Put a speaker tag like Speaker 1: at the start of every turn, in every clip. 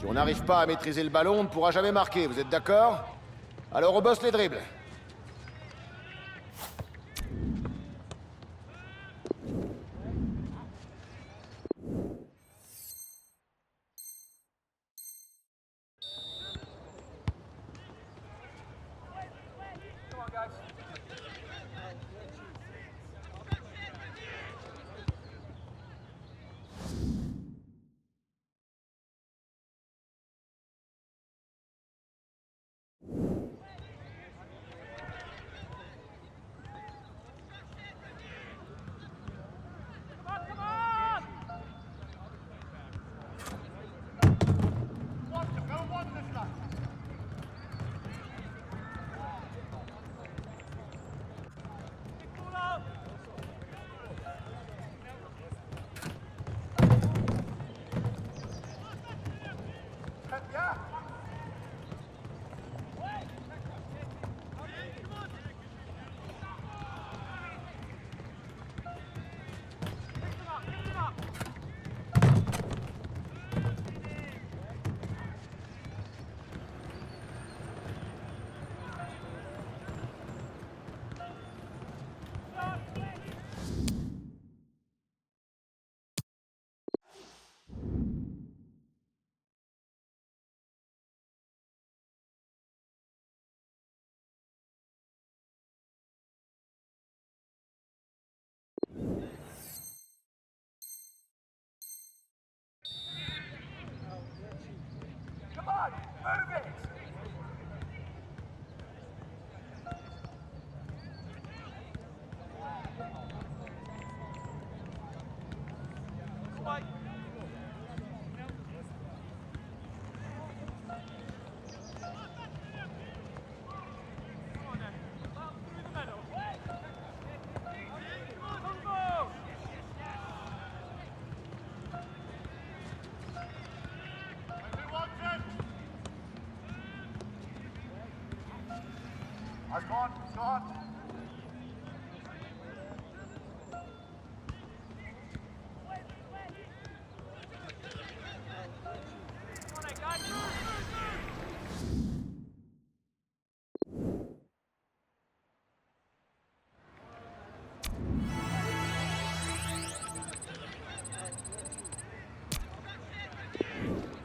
Speaker 1: Si on n'arrive pas à maîtriser le ballon, on ne pourra jamais marquer, vous êtes d'accord? Alors on bosse les dribbles.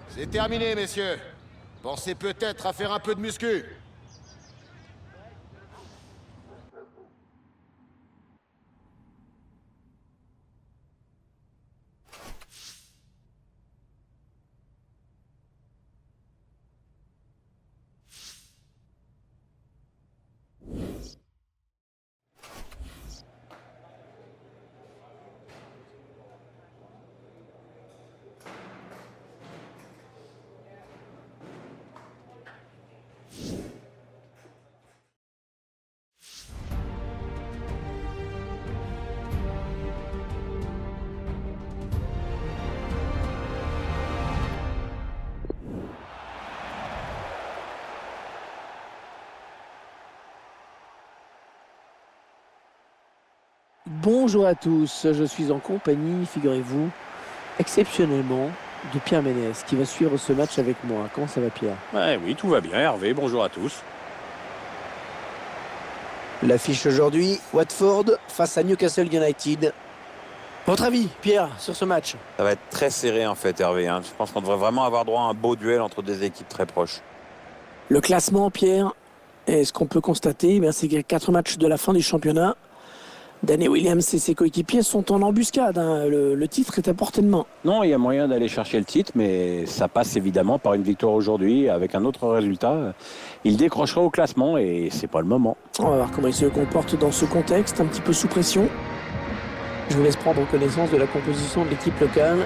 Speaker 1: C'est terminé, messieurs. Pensez peut-être à faire un peu de muscu.
Speaker 2: Bonjour à tous, je suis en compagnie, figurez-vous, exceptionnellement, de Pierre Ménès, qui va suivre ce match avec moi. Comment ça va, Pierre?
Speaker 3: Ouais, oui, tout va bien, Hervé. Bonjour à tous.
Speaker 2: L'affiche aujourd'hui, Watford face à Newcastle United. Votre avis, Pierre, sur ce match?
Speaker 4: Ça va être très serré, en fait, Hervé. Je pense qu'on devrait vraiment avoir droit à un beau duel entre des équipes très proches.
Speaker 2: Le classement, Pierre, et ce qu'on peut constater, c'est qu'il y a 4 matchs de la fin du championnat. Danny Williams et ses coéquipiers sont en embuscade. Le titre est à portée de main.
Speaker 3: Non, il y a moyen d'aller chercher le titre, mais ça passe évidemment par une victoire aujourd'hui. Avec un autre résultat, il décrochera au classement et c'est pas le moment.
Speaker 2: On va voir comment il se comporte dans ce contexte, un petit peu sous pression. Je vous laisse prendre connaissance de la composition de l'équipe locale.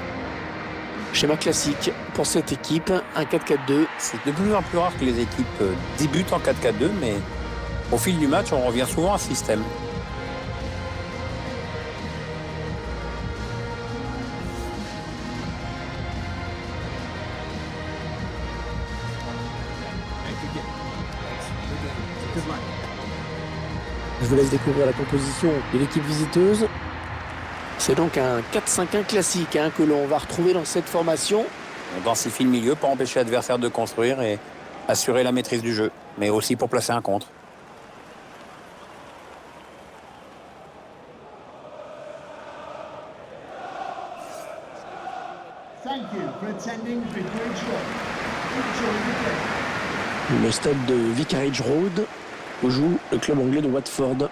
Speaker 2: Schéma classique pour cette équipe, un 4-4-2.
Speaker 4: C'est de plus en plus rare que les équipes débutent en 4-4-2, mais au fil du match, on revient souvent à ce système.
Speaker 2: Je vous laisse découvrir la composition de l'équipe visiteuse. C'est donc un 4-5-1 classique que l'on va retrouver dans cette formation.
Speaker 4: On densifie le milieu pour empêcher l'adversaire de construire et assurer la maîtrise du jeu, mais aussi pour placer un contre.
Speaker 5: Thank you for attending Vicarage Road. Enjoy the game.
Speaker 2: Le stade de Vicarage Road où joue le club anglais de Watford.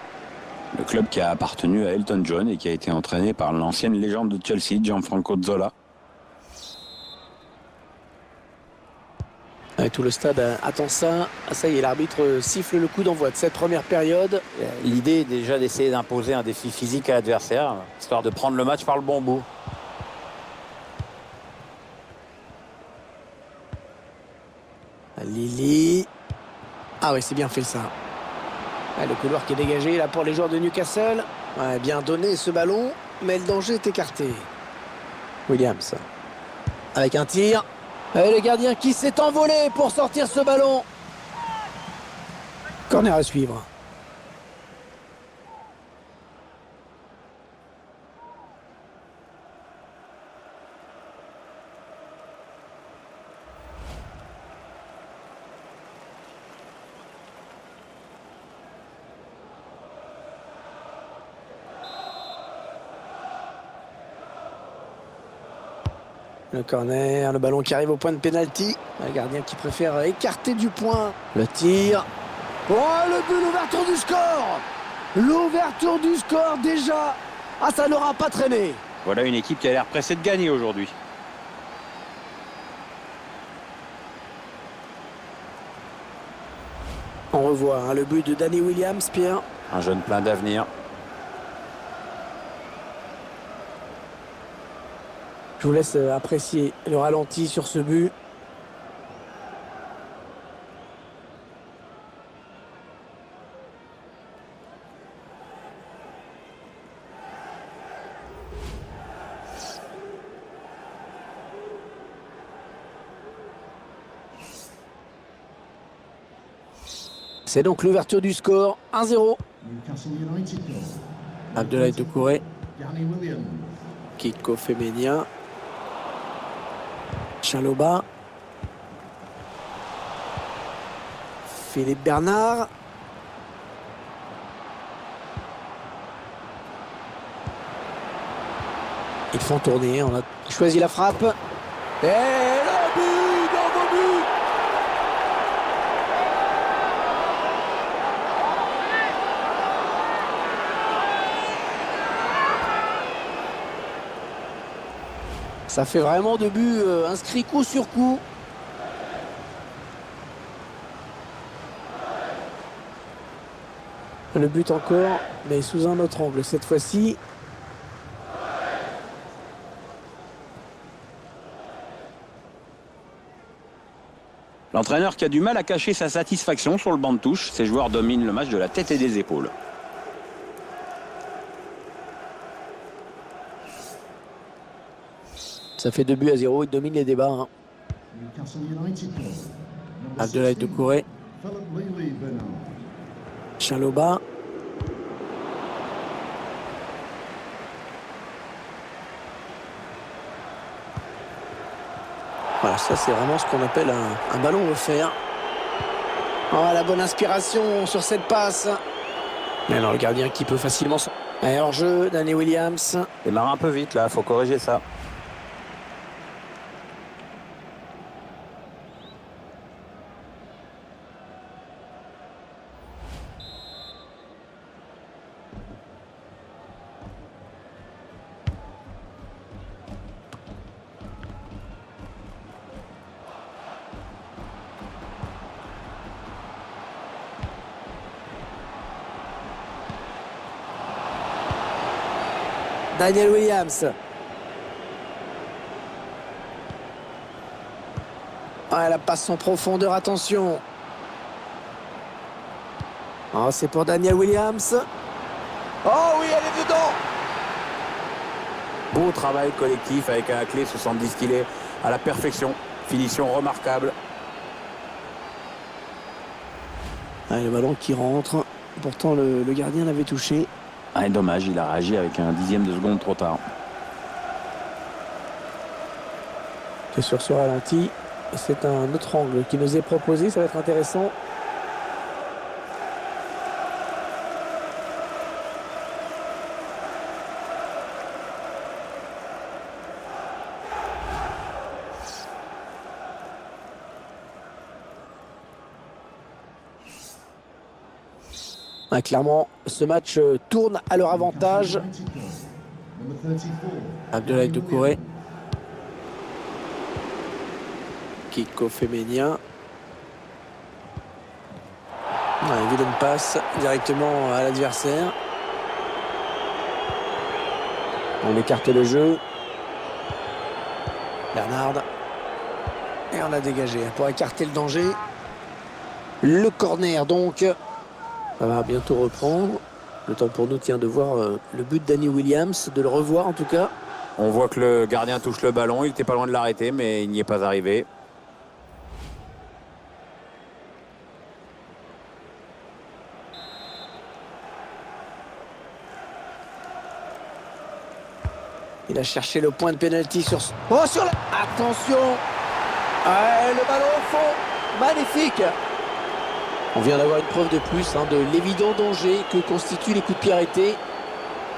Speaker 3: Le club qui a appartenu à Elton John et qui a été entraîné par l'ancienne légende de Chelsea, Gianfranco Zola.
Speaker 2: Ouais, tout le stade attend ça. Ah, ça y est, l'arbitre siffle le coup d'envoi de cette première période.
Speaker 4: L'idée est déjà d'essayer d'imposer un défi physique à l'adversaire, histoire de prendre le match par le bon bout.
Speaker 2: Lily. Ah oui, c'est bien fait ça. Ouais, le couloir qui est dégagé là pour les joueurs de Newcastle. Ouais, bien donné ce ballon, mais le danger est écarté. Williams. Avec un tir. Et le gardien qui s'est envolé pour sortir ce ballon. Corner à suivre. Le corner, le ballon qui arrive au point de pénalty. Le gardien qui préfère écarter du point. Le tir. Oh, le but, l'ouverture du score. L'ouverture du score déjà. Ah, ça n'aura pas traîné.
Speaker 3: Voilà une équipe qui a l'air pressée de gagner aujourd'hui.
Speaker 2: On revoit le but de Danny Williams, Pierre.
Speaker 4: Un jeune plein d'avenir.
Speaker 2: Je vous laisse apprécier le ralenti sur ce but. C'est donc l'ouverture du score, 1-0.
Speaker 5: Newcastle United goal.
Speaker 2: Abdoulaye Doucouré,
Speaker 5: Danny Williams.
Speaker 2: Kiko Femenia. Chaloba. Philippe Bernard. Ils font tourner, on a choisi la frappe. Et le but, nouveau but. Ça fait vraiment de buts inscrits coup sur coup. Le but encore, mais sous un autre angle cette fois-ci.
Speaker 3: L'entraîneur qui a du mal à cacher sa satisfaction sur le banc de touche. Ses joueurs dominent le match de la tête et des épaules.
Speaker 2: Ça fait 2-0, il domine les débats. Hein.
Speaker 5: Newcastle United goal. Number
Speaker 2: Abdoulaye
Speaker 5: 16,
Speaker 2: Doucouré,
Speaker 5: Philip Lely Bernard.
Speaker 2: Chaloba. Voilà, ça c'est vraiment ce qu'on appelle un ballon offert. Oh, la bonne inspiration sur cette passe. Mais alors le gardien qui peut facilement... Allez, hors-jeu, Danny Williams.
Speaker 4: Démarre un peu vite là, faut corriger ça.
Speaker 2: Daniel Williams. Ah, la passe en profondeur, attention. Oh, c'est pour Daniel Williams. Oh oui, elle est dedans.
Speaker 4: Beau travail collectif avec un clé 70 kg à la perfection. Finition remarquable.
Speaker 2: Ah, le ballon qui rentre. Pourtant, le gardien l'avait touché.
Speaker 3: Ah, et dommage, il a réagi avec un dixième de seconde trop tard.
Speaker 2: Et sur ce ralenti, c'est un autre angle qui nous est proposé, ça va être intéressant. Ah, clairement, ce match tourne à leur avantage.
Speaker 5: 94. Number 34.
Speaker 2: Abdoulaye Doucouré. Kiko Féménien. Une vilaine passe directement à l'adversaire. On écarte le jeu. Bernard. Et on a dégagé pour écarter le danger. Le corner donc. Ça va bientôt reprendre. Le temps pour nous tient de voir le but de Danny Williams, de le revoir en tout cas.
Speaker 4: On voit que le gardien touche le ballon. Il était pas loin de l'arrêter, mais il n'y est pas arrivé.
Speaker 2: Il a cherché le point de pénalty sur... Oh, sur la... Attention. Le ballon au fond. Magnifique. On vient d'avoir une preuve de plus de l'évident danger que constituent les coups de pied arrêtés.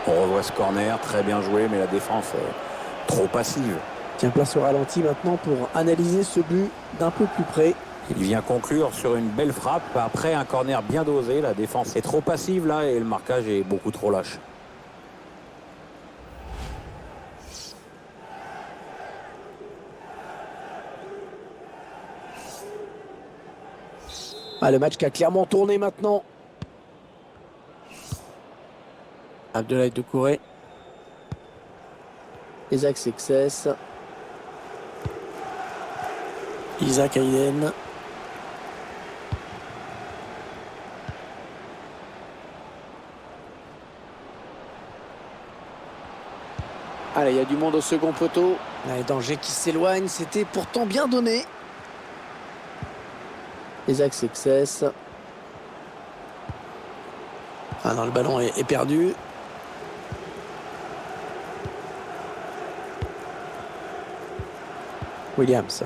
Speaker 4: On revoit ce corner, très bien joué, mais la défense est trop passive.
Speaker 2: Tiens, place au ralenti maintenant pour analyser ce but d'un peu plus près.
Speaker 4: Il vient conclure sur une belle frappe. Après un corner bien dosé, la défense est trop passive là et le marquage est beaucoup trop lâche.
Speaker 2: Le match qui a clairement tourné maintenant. Abdoulaye Doucouré. Isaac Success. Isaac Hayden. Allez, il y a du monde au second poteau. Les dangers qui s'éloignent, c'était pourtant bien donné. Isaac Success. Non, le ballon est perdu. Williams.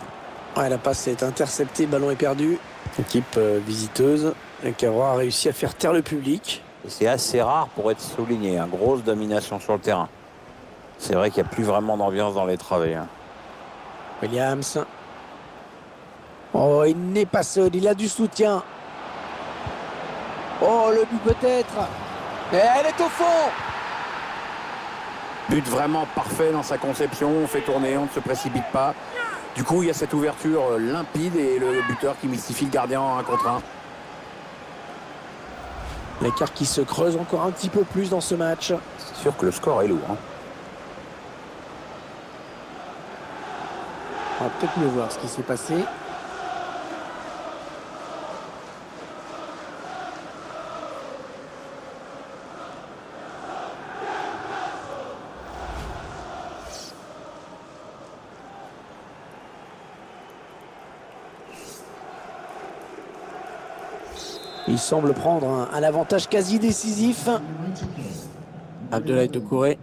Speaker 2: La passe est interceptée, le ballon est perdu. Équipe visiteuse qui aura réussi à faire taire le public.
Speaker 4: C'est assez rare pour être souligné, grosse domination sur le terrain. C'est vrai qu'il n'y a plus vraiment d'ambiance dans les travées.
Speaker 2: Williams. Oh, il n'est pas seul, il a du soutien. Oh, le but peut-être. Et elle est au fond.
Speaker 4: But vraiment parfait dans sa conception, on fait tourner, on ne se précipite pas. Du coup, il y a cette ouverture limpide et le buteur qui mystifie le gardien en 1 contre 1.
Speaker 2: L'écart qui se creuse encore un petit peu plus dans ce match.
Speaker 4: C'est sûr que le score est lourd.
Speaker 2: On va peut-être mieux voir ce qui s'est passé. Il semble prendre un avantage quasi décisif. Abdoulaye Doucouré.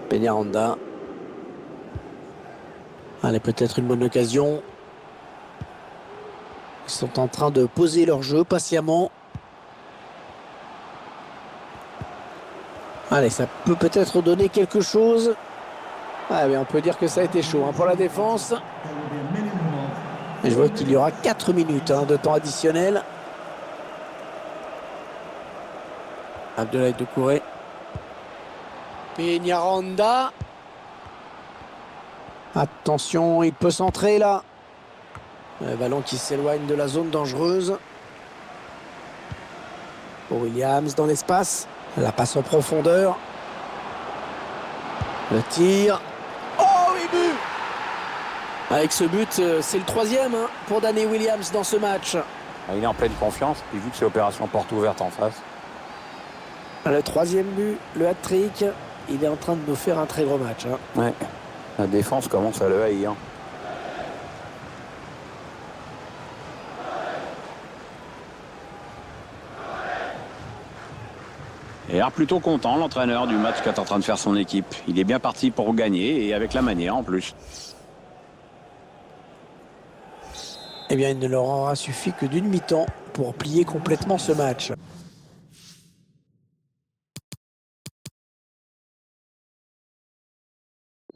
Speaker 2: Peñaranda. Allez, peut-être une bonne occasion. Ils sont en train de poser leur jeu patiemment. Allez, ça peut peut-être donner quelque chose. Mais on peut dire que ça a été chaud pour la défense. Et je vois qu'il y aura 4 minutes de temps additionnel. Abdoulaye Doucouré. Peñaranda. Attention, il peut centrer là. Le ballon qui s'éloigne de la zone dangereuse. Pour Williams dans l'espace. La passe en profondeur. Le tir. Oh oui, but! Avec ce but, c'est le 3e pour Danny Williams dans ce match.
Speaker 4: Il est en pleine confiance, puis vu que c'est opération porte ouverte en face.
Speaker 2: Le 3e but, le hat-trick. Il est en train de nous faire un très gros match.
Speaker 4: Ouais. La défense commence à le haïr.
Speaker 3: Il a l'air plutôt content, l'entraîneur, du match qu'est en train de faire son équipe. Il est bien parti pour gagner et avec la manière en plus.
Speaker 2: Eh bien, il ne leur aura suffi que d'une mi-temps pour plier complètement ce match.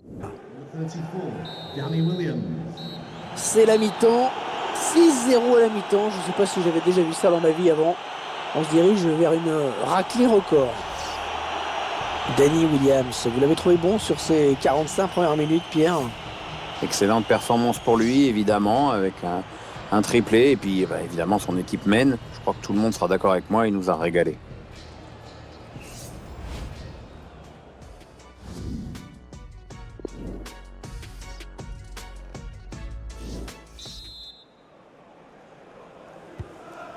Speaker 5: Number 34, Danny Williams.
Speaker 2: C'est la mi-temps. 6-0 à la mi-temps. Je ne sais pas si j'avais déjà vu ça dans ma vie avant. On se dirige vers une raclée record. Danny Williams, vous l'avez trouvé bon sur ses 45 premières minutes, Pierre?
Speaker 4: Excellente performance pour lui, évidemment, avec un triplé. Et puis, évidemment, son équipe mène. Je crois que tout le monde sera d'accord avec moi. Il nous a régalé.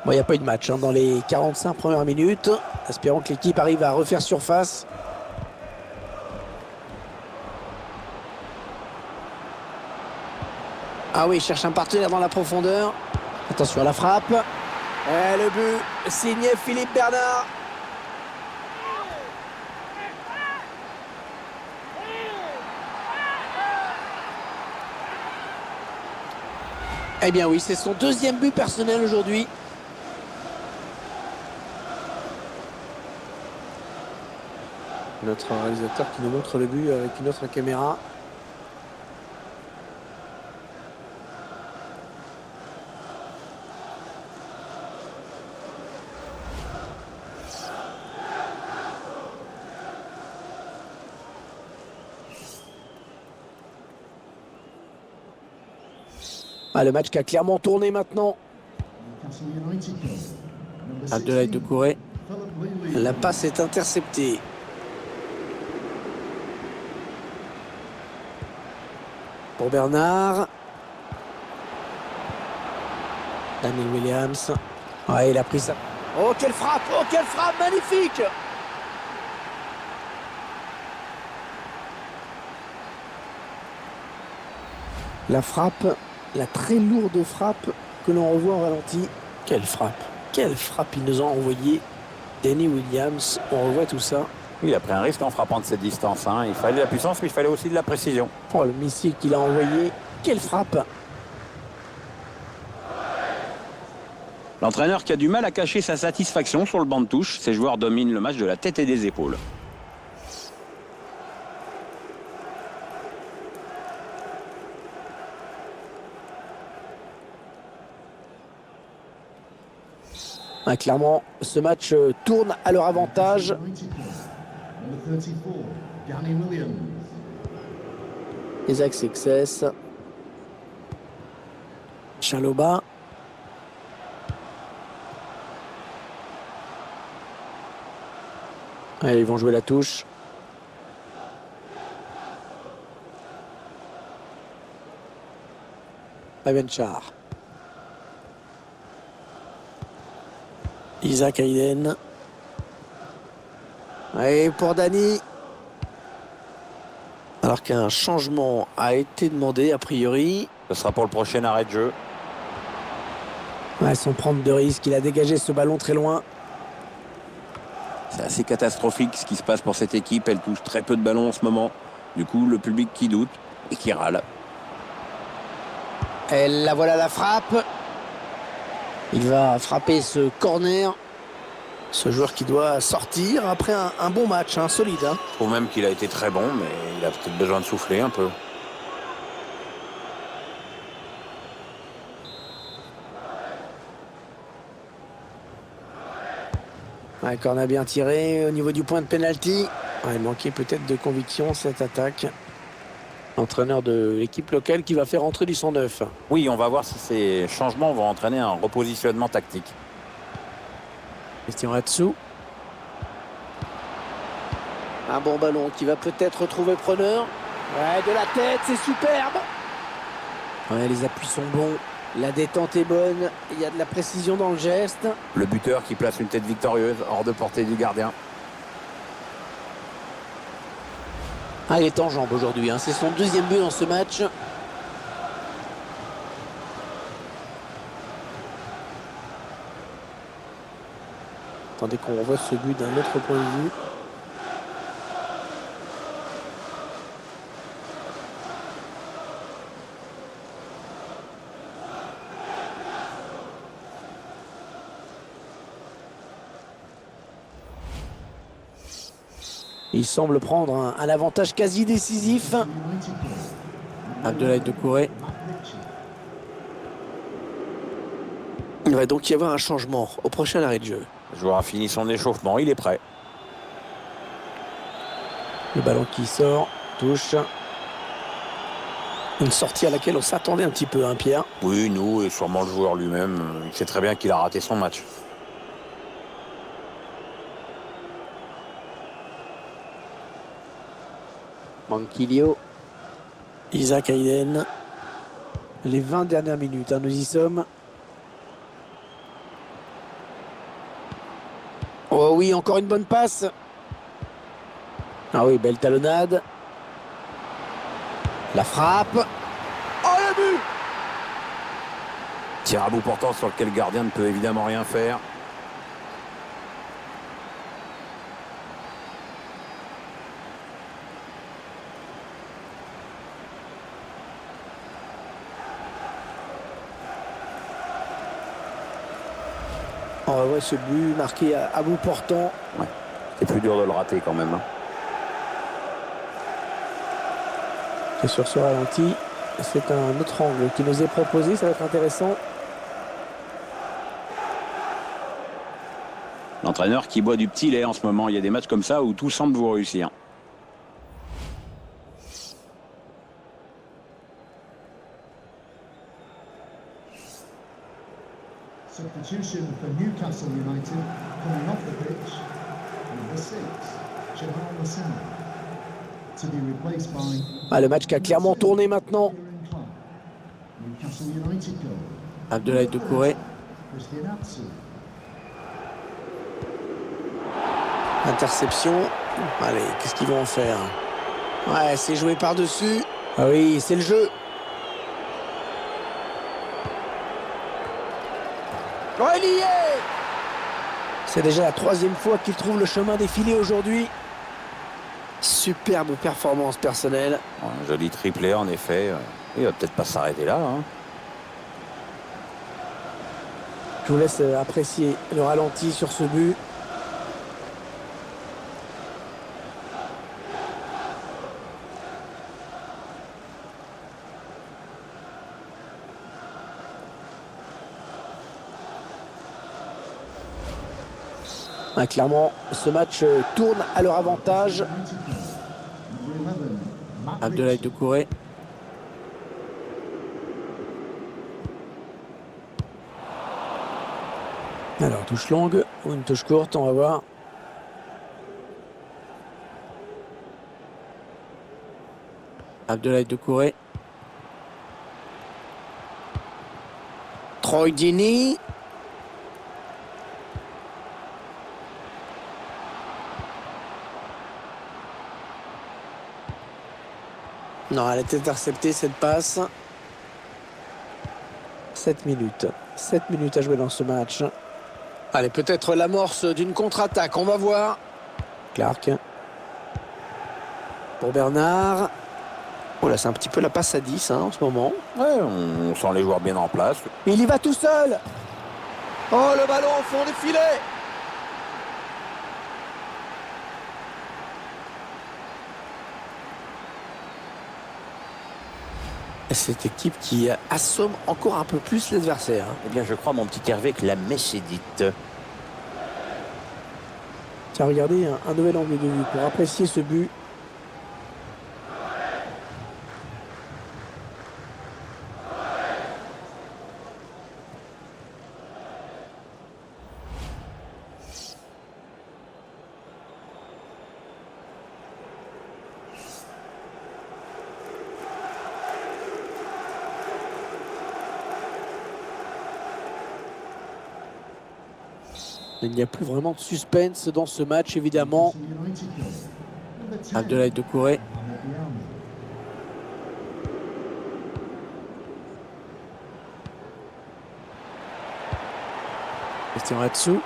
Speaker 2: Bon, il n'y a pas eu de match dans les 45 premières minutes. Espérons que l'équipe arrive à refaire surface. Ah oui, il cherche un partenaire dans la profondeur. Attention à la frappe. Et le but signé Philippe Bernard. Eh bien oui, c'est son deuxième but personnel aujourd'hui. Notre réalisateur qui nous montre le but avec une autre caméra. Ah, le match qui a clairement tourné maintenant.
Speaker 5: Newcastle United goal. Number 16,
Speaker 2: Abdoulaye Doucouré.
Speaker 5: Philip Lewis.
Speaker 2: La passe est interceptée. Pour Bernard. Daniel Williams. Ouais, il a pris ça. Oh, quelle frappe! Oh, quelle frappe! Magnifique! La frappe, la très lourde frappe que l'on revoit en ralenti. Quelle frappe! Quelle frappe ils nous ont envoyé. Danny Williams, on revoit tout ça.
Speaker 4: Il a pris un risque en frappant de cette distance. Il fallait de la puissance, mais il fallait aussi de la précision.
Speaker 2: Oh, le missile qu'il a envoyé. Quelle frappe!
Speaker 3: L'entraîneur qui a du mal à cacher sa satisfaction sur le banc de touche. Ses joueurs dominent le match de la tête et des épaules.
Speaker 2: Ah, clairement, ce match tourne à leur avantage.
Speaker 5: United goal. Number 34, Danny Williams.
Speaker 2: Isaac Success. Chaloba. Allez, ils vont jouer la touche. Avenchar. Isaac Hayden. Et pour Dani. Alors qu'un changement a été demandé a priori.
Speaker 4: Ce sera pour le prochain arrêt de jeu.
Speaker 2: Ouais, sans prendre de risque, il a dégagé ce ballon très loin.
Speaker 3: C'est assez catastrophique ce qui se passe pour cette équipe. Elle touche très peu de ballons en ce moment. Du coup, le public qui doute et qui râle.
Speaker 2: Et la voilà la frappe. Il va frapper ce corner. Ce joueur qui doit sortir après un bon match, solide.
Speaker 4: Je trouve même qu'il a été très bon, mais il a peut-être besoin de souffler un peu.
Speaker 2: Ouais, corner bien tiré au niveau du point de pénalty. Ouais, il manquait peut-être de conviction cette attaque. Entraîneur de l'équipe locale qui va faire entrer du 109.
Speaker 4: Oui, on va voir si ces changements vont entraîner un repositionnement tactique.
Speaker 2: Christian Ratsou. Un bon ballon qui va peut-être retrouver preneur. Ouais, de la tête, c'est superbe. Ouais, les appuis sont bons. La détente est bonne. Il y a de la précision dans le geste.
Speaker 4: Le buteur qui place une tête victorieuse hors de portée du gardien.
Speaker 2: Ah, il est en jambes aujourd'hui. C'est son deuxième but dans ce match. Attendez qu'on revoie ce but d'un autre point de vue. Il semble prendre un avantage quasi décisif.
Speaker 5: United goal.
Speaker 2: Abdoulaye Doucouré.
Speaker 5: Richie.
Speaker 2: Il va donc y avoir un changement au prochain arrêt de jeu.
Speaker 3: Le joueur a fini son échauffement, il est prêt.
Speaker 2: Le ballon qui sort, touche. Une sortie à laquelle on s'attendait un petit peu, hein, Pierre.
Speaker 3: Oui, nous, et sûrement le joueur lui-même. Il sait très bien qu'il a raté son match.
Speaker 2: Manquillo. Isaac Hayden. Les 20 dernières minutes, hein, nous y sommes. Oh oui, encore une bonne passe. Ah oui, belle talonnade. La frappe. Oh, le but!
Speaker 4: Tir à bout portant sur lequel le gardien ne peut évidemment rien faire.
Speaker 2: On revoit ce but marqué à bout portant.
Speaker 4: C'est plus dur de le rater quand même. Hein.
Speaker 2: Et sur ce ralenti, c'est un autre angle qui nous est proposé. Ça va être intéressant.
Speaker 3: L'entraîneur qui boit du petit lait en ce moment. Il y a des matchs comme ça où tout semble vous réussir.
Speaker 5: Substitution for Newcastle United coming off the pitch. Number 6, Jamal Lasana. To be replaced by
Speaker 2: Ah, le match qui a clairement tourné maintenant.
Speaker 5: Club. Newcastle United goal.
Speaker 2: Abdoulaye Doucouré.
Speaker 5: Christian Atsu.
Speaker 2: Interception. Allez, qu'est-ce qu'ils vont en faire? Ouais, c'est joué par-dessus. Ah oui, c'est le jeu. Relié. C'est déjà la 3e fois qu'il trouve le chemin des filets aujourd'hui. Superbe performance personnelle.
Speaker 3: Un joli triplé en effet. Il va peut-être pas s'arrêter là. Hein.
Speaker 2: Je vous laisse apprécier le ralenti sur ce but. Ah, clairement, ce match tourne à leur avantage.
Speaker 5: United goal. Number 11, Matt
Speaker 2: Abdoulaye
Speaker 5: Ritchie.
Speaker 2: Doucouré. Alors, touche longue ou une touche courte, on va voir. Abdoulaye Doucouré. Troy Deeney. Non, elle est interceptée cette passe. 7 minutes. 7 minutes à jouer dans ce match. Allez, peut-être l'amorce d'une contre-attaque, on va voir. Clark. Pour Bernard. Oh là, c'est un petit peu la passe à 10 hein, en ce moment.
Speaker 3: Ouais, on sent les joueurs bien en place.
Speaker 2: Il y va tout seul. Oh, le ballon au fond des filets. Cette équipe qui assomme encore un peu plus l'adversaire.
Speaker 3: Eh bien, je crois, mon petit Hervé, que la messe est dite.
Speaker 2: Tiens, regardez un nouvel angle de vue pour apprécier ce but. Il n'y a plus vraiment de suspense dans ce match, évidemment.
Speaker 5: Newcastle United goal. Number 10,
Speaker 2: Abdoulaye Doucouré.
Speaker 5: Ahmed Diallo.
Speaker 2: Christian Atsu.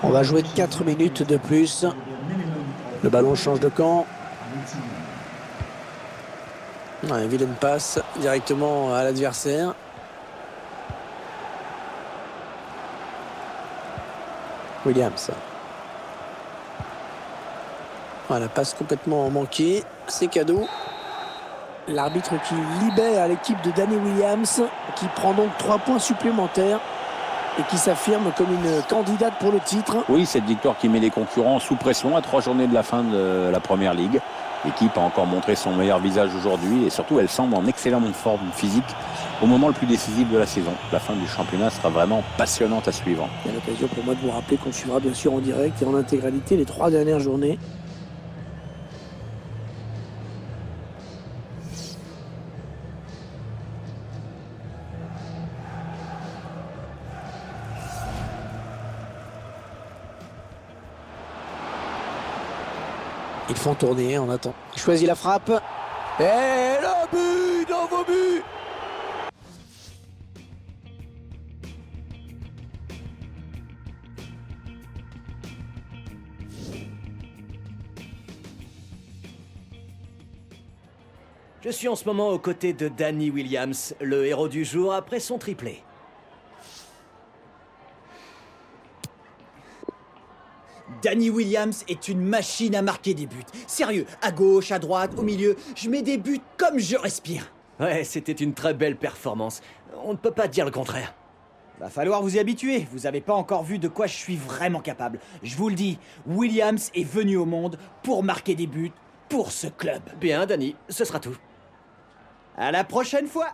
Speaker 2: On va jouer 4 minutes de plus. Le ballon change de camp. Ouais, vilaine passe directement à l'adversaire. Williams. Voilà, passe complètement manquée. C'est cadeau. L'arbitre qui libère l'équipe de Danny Williams, qui prend donc 3 points supplémentaires et qui s'affirme comme une candidate pour le titre.
Speaker 3: Oui, cette victoire qui met les concurrents sous pression à 3 journées de la fin de la Première Ligue. L'équipe a encore montré son meilleur visage aujourd'hui et surtout elle semble en excellente forme physique au moment le plus décisif de la saison. La fin du championnat sera vraiment passionnante à suivre.
Speaker 2: C'est l'occasion pour moi de vous rappeler qu'on suivra bien sûr en direct et en intégralité les 3 dernières journées. Ils font tourner, on attend. Il choisit la frappe. Et le but dans vos buts!
Speaker 6: Je suis en ce moment aux côtés de Danny Williams, le héros du jour après son triplé.
Speaker 7: Danny Williams est une machine à marquer des buts. Sérieux, à gauche, à droite, au milieu, je mets des buts comme je respire.
Speaker 6: Ouais, c'était une très belle performance. On ne peut pas dire le contraire.
Speaker 7: Va falloir vous y habituer, vous avez pas encore vu de quoi je suis vraiment capable. Je vous le dis, Williams est venu au monde pour marquer des buts pour ce club.
Speaker 6: Bien, Danny, ce sera tout.
Speaker 7: À la prochaine fois!